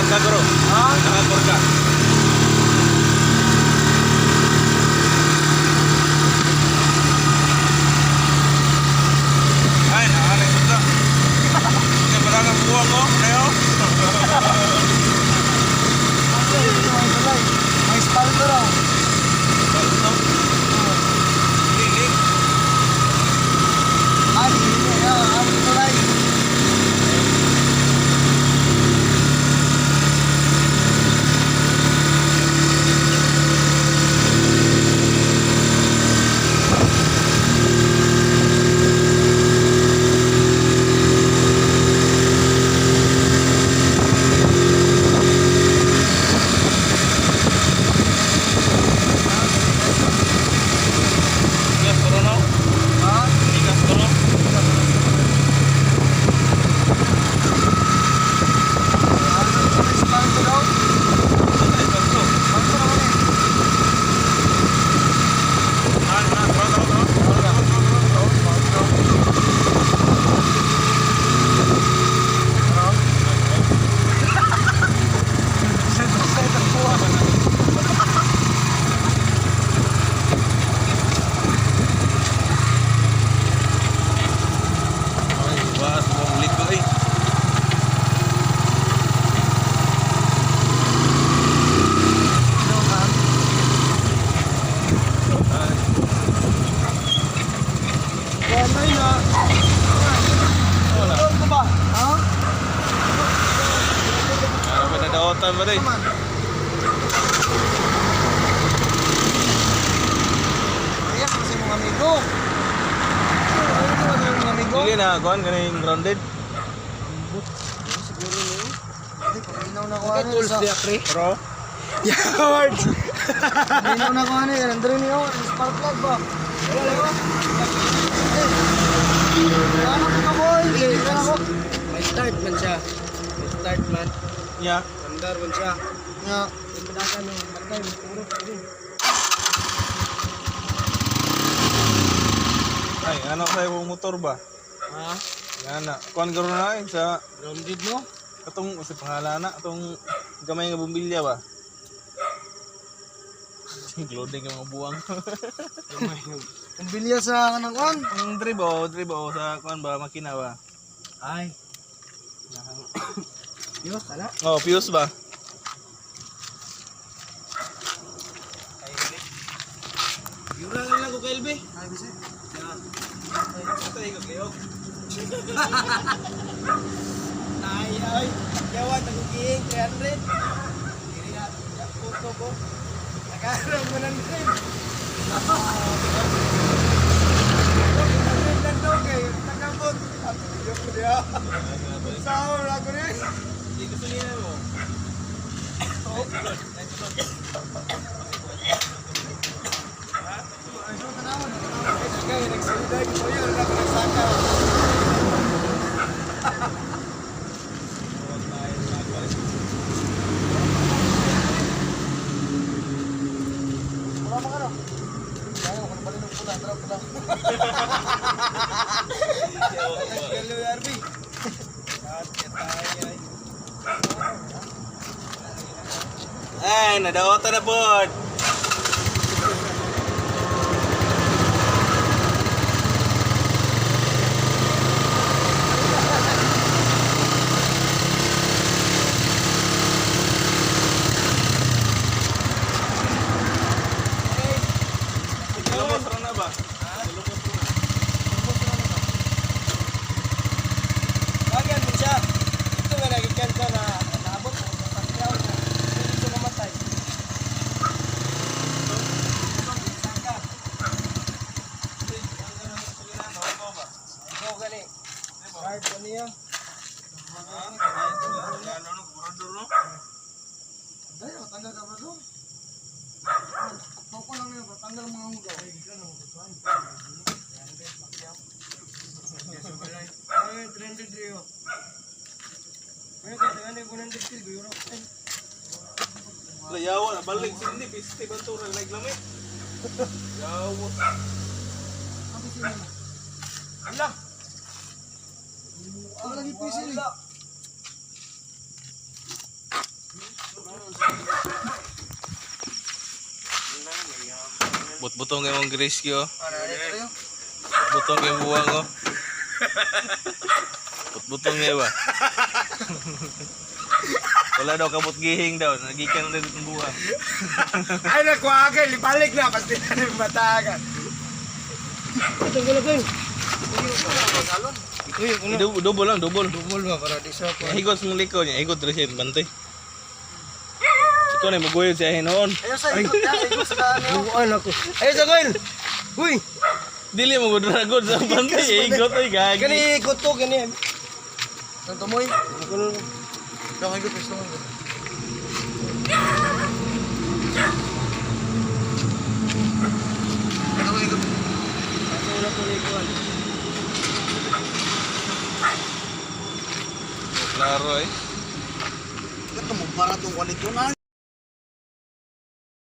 Saan ka, bro? Ha? Nakakor ka. Ay, nakakanay mo ka. Hindi ba na kang buwang mo? Ano? May spalto raw. Ito? Lilig. Hindi. Ano ito lang? Gas, bro, no? Ha? Gas, bro. May spalto raw. Ay, bro. Spalto raw eh. Bahas buang liko eh. Wala na. Wala. Ano ba? Ha? Ano ba nadaotan ba rin? Naman. Ayak kasi mga amigo. Ano mga amigo? Sige na, kuhan ka na yung grounded. Siguro niyo. Hindi, paminaw na ko Okay, ano. tools dia, pre. Bro? Yard! Paminaw na ko ano. Nandun niyo. Spark plug ba? Wala ba? Ano ka boy? Hindi na ako. May start man siya. May start man. Yeah. Andar man siya. Nga. May padakan ng matay. May puro. Ay, ano sa yung motor ba? Ha? Yan na. Kuhan ka rin na eh, sa Grounded mo? katong sa pangalan na, itong gamay nga bumbilya ba? Loading ka mga buwang. Ang bilya sa kanang kon. Ang dribo sa kuhan ba, makina ba? Ay. Yos, tala. Oh, fuse ba? Yura lang lang ko kay LB. Ay, bisi. Ito yung kayok. Ay. Yawan, naguging 300. Diri na. Puto ko. Nakarang mo ng dream. Nagdream daw kay Tagabot. Yo ko dia. Sahur ako rin. Hindi gusto niya mo. Kaya nagsalita ko yun. Nagsaka. Wala mga ano. Kaya ako na balik ng pula. Tara pula. Hello, RB. Ay, nadaotan na board. Lumos rin na ba? Lumos rin na. Bagan mo siya. Ito nga nagigyan ka na naabot mo. Pagkakyaw na. Hindi siya mamatay. Saka. Ikaw gali. Hard ko niya. Dahil, matanggal ka ba doon? Toko lang yun. Matanggal ang mga hugaw. Ay, 300 Rio. Ay, kaya ko nang dikil. Biro. Layawan, balik sini piste bantura naik lamit. Yawa. Ala. Ang lagi pisil. Butong yung mong rescue. Ano ito? Butong yung buwang ko. Butong niya ba? Wala daw kabut gihing daw. Nagikan na dito ng buwang. Ay, nagkuhagan. Ibalik na. Basta na yung matagan. Ito ko lang. Double lang, double. Dumol ba para di sa Higot sa mong liko niya. Higot rin siya. Bantay. Ikaw na maguyod siya hinoon. Ayaw sa ikot niya. Ikot sa ano. Buwan ako. Ayaw sa goil. Uy. Dili mo gudragod sa bantay. Higot ay gagi. Gani ikot to. Gani. Ang tumoy. Dong ikot gusto mo. Ano ikot? Asa wala ko likuan. Klaro eh. Ito mo para tong kulit yun.